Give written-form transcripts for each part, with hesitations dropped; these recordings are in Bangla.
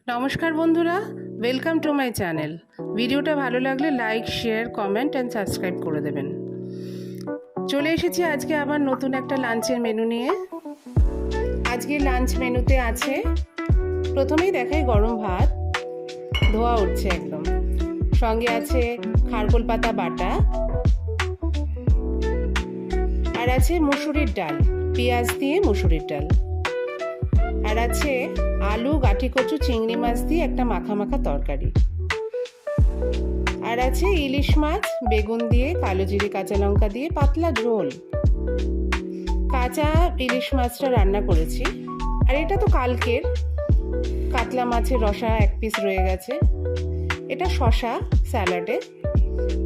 নমস্কার বন্ধুরা, ওয়েলকাম টু মাই চ্যানেল। ভিডিওটা ভালো লাগলে like, share, comment and subscribe করে দেবেন। চলে এসেছি আজকে আবার নতুন একটা লাঞ্চের মেনু নিয়ে। আজকে লাঞ্চ মেনুতে আছে, প্রথমেই দেখাই গরম ভাত, ধোয়া উঠছে একদম। সঙ্গে আছে খারকোল পাতা বাটা, আর আছে মুসুরির ডাল, পেঁয়াজ দিয়ে মুসুরির ডাল, আর আছে আলু, গাঠি কচু, চিংড়ি মাছ দিয়ে একটা মাখা মাখা তরকারি, আর আছে ইলিশ মাছ বেগুন দিয়ে, কালো জিরে কাঁচা লঙ্কা দিয়ে পাতলা ঝোল। কাঁচা ইলিশ মাছটা রান্না করেছি, আর এটা তো কালকের কাতলা মাছের রসা এক পিস রয়ে গেছে। এটা শশা স্যালাডে,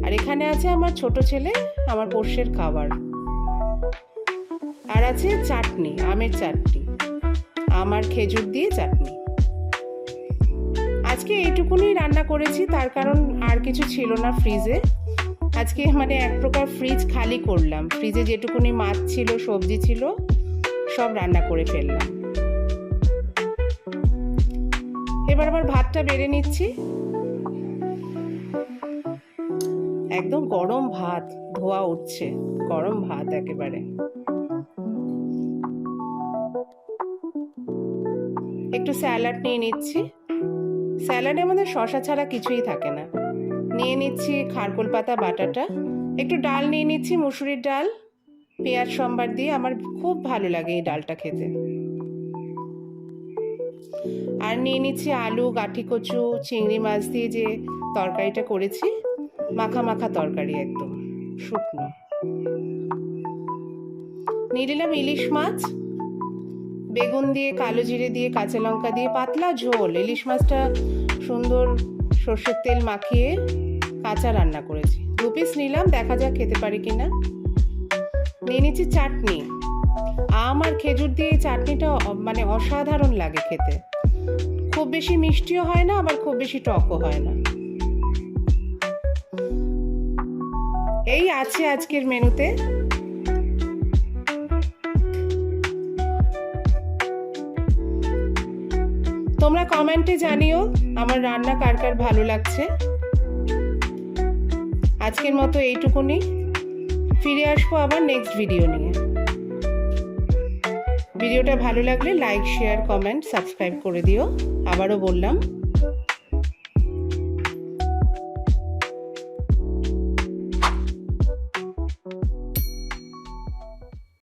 আর এখানে আছে আমার ছোট ছেলে আমার পোষ্যের খাবার, আর আছে চাটনি, আমের চাটনি, আমার খেজুর দিয়ে চাটনি। আজকে এইটুকুনি রান্না করেছি, তার কারণ আর কিছু ছিল না ফ্রিজে। আজকে এক প্রকার ফ্রিজ খালি করলাম, ফ্রিজে যেটুকুনি মাছ ছিল, সবজি ছিল, সব রান্না করে ফেললাম। এবার আবার ভাতটা বেড়ে নিচ্ছি। একদম গরম ভাত, ধোয়া উঠছে, গরম ভাত একেবারে। একটু স্যালাড নিয়ে নিচ্ছি। স্যালাডে আমাদের শশা ছাড়া কিছুই থাকে না। নিয়ে নিচ্ছি খারকোল পাতা বাটাটা, একটু ডাল নিয়ে নিচ্ছি, মুসুরির ডাল, পেঁয়াজ সম্বার দিয়ে। আমার খুব ভালো লাগে এই ডালটা খেতে। আর নিয়ে নিচ্ছি আলু, গাঠি কচু, চিংড়ি মাছ দিয়ে যে তরকারিটা করেছি, মাখা মাখা তরকারি, একদম শুকনো। নিয়ে নিলাম ইলিশ মাছ, বেগুন দিয়ে, কালো জিরে দিয়ে, কাঁচা লঙ্কা দিয়ে পাতলা ঝোল। ইলিশ মাছটা সুন্দর সর্ষের তেল মাখিয়ে কাঁচা রান্না করেছি। 2 পিস নিলাম, দেখা যাক খেতে পারি কিনা। নিয়ে নিচ্ছি চাটনি, আম আর খেজুর দিয়ে এই চাটনিটা অসাধারণ লাগে খেতে। খুব বেশি মিষ্টিও হয় না, আবার খুব বেশি টকও হয় না। এই আছে আজকের মেনুতে। তোমরা কমেন্টে জানিও আমার রান্না কার কার ভালো লাগছে। আজকের মতো এইটুকুনি, ফিরে আসবো আবার নেক্সট ভিডিও নিয়ে। ভিডিওটা ভালো লাগলে লাইক, শেয়ার, কমেন্ট, সাবস্ক্রাইব করে দিও। আবারও বললাম।